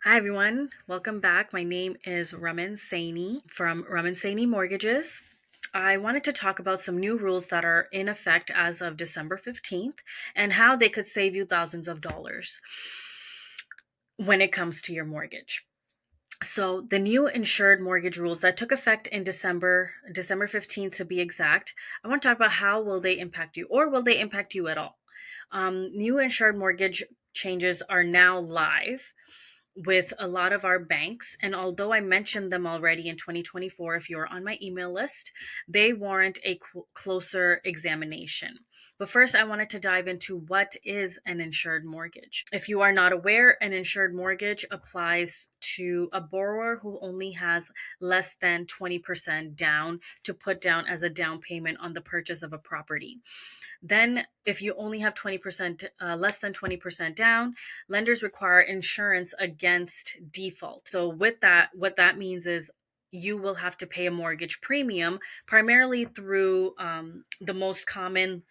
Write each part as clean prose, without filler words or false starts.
Hi everyone, welcome back. My name is Raman from Raman Mortgages. I wanted to talk about some new rules that are in effect as of December 15th and how they could save you thousands of dollars when it comes to your mortgage. So, the new insured mortgage rules that took effect in December 15th to be exact, I want to talk about how will they impact you or will they impact you at all. New insured mortgage changes are now live with a lot of our banks. And although I mentioned them already in 2024, if you're on my email list, they warrant a closer examination. But first, I wanted to dive into what is an insured mortgage. If you are not aware, an insured mortgage applies to a borrower who only has less than 20% down to put down as a down payment on the purchase of a property. Then, if you only have 20%, less than 20% down, lenders require insurance against default. So, with that, what that means is you will have to pay a mortgage premium primarily through the most common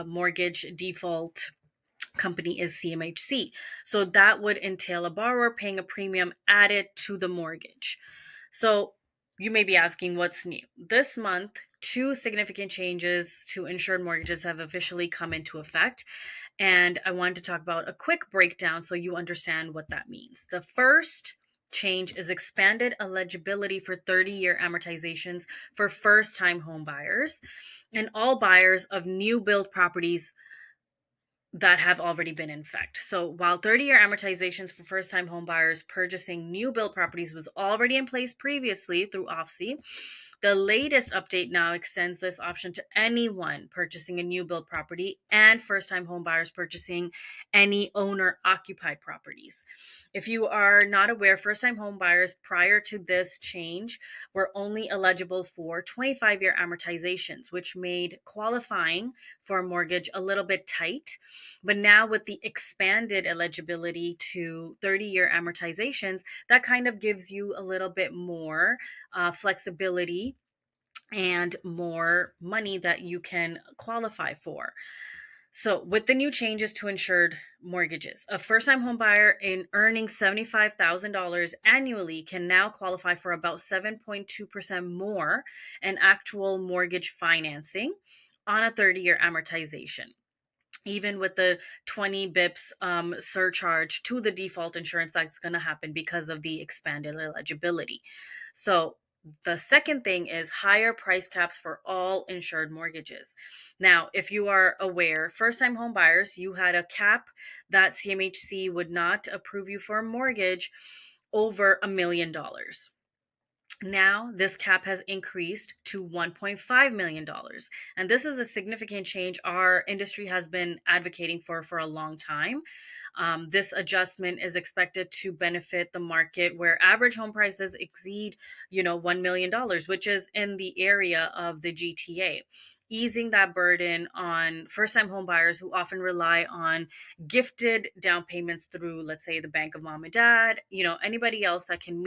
mortgage default company is CMHC. So, that would entail a borrower paying a premium added to the mortgage. So, you may be asking what's new. This month, two significant changes to insured mortgages have officially come into effect. And I wanted to talk about a quick breakdown so you understand what that means. The first change is expanded eligibility for 30-year amortizations for first time home buyers and all buyers of new build properties that have already been in effect. So while 30-year amortizations for first-time home buyers purchasing new build properties was already in place previously through OFC, the latest update now extends this option to anyone purchasing a new build property and first-time home buyers purchasing any owner-occupied properties. If you are not aware, first-time home buyers prior to this change were only eligible for 25-year amortizations, which made qualifying for a mortgage a little bit tight. But now with the expanded eligibility to 30-year amortizations, that kind of gives you a little bit more flexibility and more money that you can qualify for. So, with the new changes to insured mortgages, a first time home buyer in earning $75,000 annually can now qualify for about 7.2% more in actual mortgage financing on a 30-year amortization, even with the 20 bips surcharge to the default insurance that's going to happen because of the expanded eligibility. So the second thing is higher price caps for all insured mortgages. Now, if you are aware, first time home buyers, you had a cap that CMHC would not approve you for a mortgage over $1 million. Now, this cap has increased to $1.5 million. And this is a significant change our industry has been advocating for a long time. This adjustment is expected to benefit the market where average home prices exceed, $1 million, which is in the area of the GTA, easing that burden on first-time home buyers who often rely on gifted down payments through, let's say, the bank of mom and dad, anybody else that can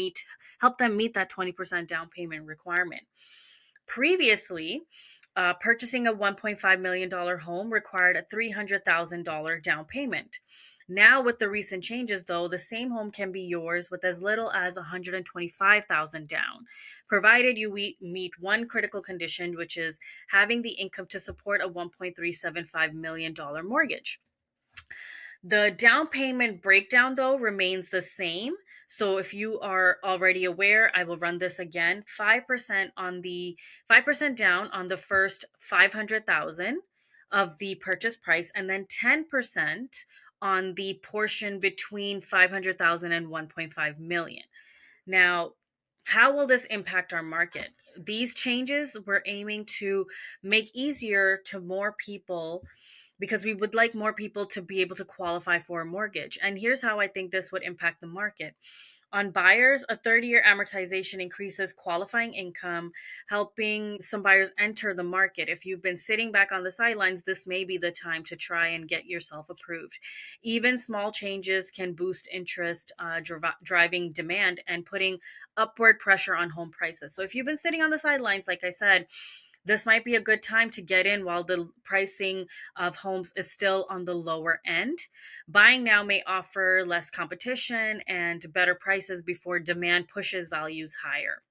help them meet that 20% down payment requirement. Previously, purchasing a $1.5 million home required a $300,000 down payment. Now, with the recent changes, though, the same home can be yours with as little as $125,000 down, provided you meet one critical condition, which is having the income to support a $1.375 million mortgage. The down payment breakdown, though, remains the same. So if you are already aware, I will run this again. 5% down on the first 500,000 of the purchase price, and then 10% on the portion between 500,000 and 1.5 million. Now, how will this impact our market? These changes we're aiming to make easier to more people because we would like more people to be able to qualify for a mortgage. And here's how I think this would impact the market. On buyers, a 30-year amortization increases qualifying income, helping some buyers enter the market. If you've been sitting back on the sidelines, this may be the time to try and get yourself approved. Even small changes can boost interest, driving demand and putting upward pressure on home prices. So if you've been sitting on the sidelines, like I said, This might be a good time to get in while the pricing of homes is still on the lower end. Buying now may offer less competition and better prices before demand pushes values higher.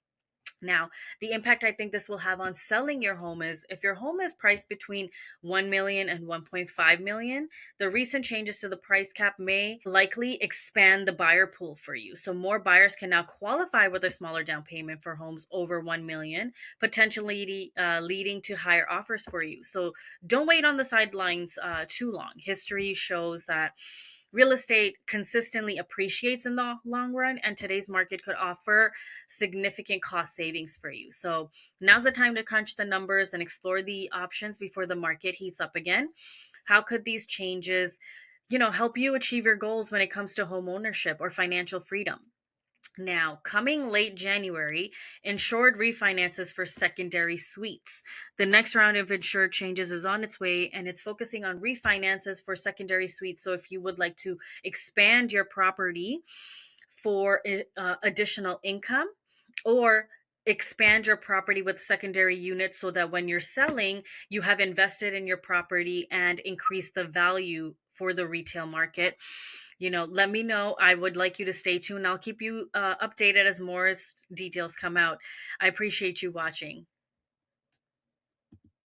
Now, the impact I think this will have on selling your home is if your home is priced between 1 million and 1.5 million, the recent changes to the price cap may likely expand the buyer pool for you. So more buyers can now qualify with a smaller down payment for homes over 1 million, potentially leading to higher offers for you. So don't wait on the sidelines too long. History shows that real estate consistently appreciates in the long run, and today's market could offer significant cost savings for you. So now's the time to crunch the numbers and explore the options before the market heats up again. How could these changes, help you achieve your goals when it comes to home ownership or financial freedom? Now, coming late January, insured refinances for secondary suites. The next round of insured changes is on its way, and it's focusing on refinances for secondary suites. So, if you would like to expand your property for additional income, or expand your property with secondary units so that when you're selling, you have invested in your property and increased the value for the retail market, let me know. I would like you to stay tuned. I'll keep you updated as more details come out. I appreciate you watching.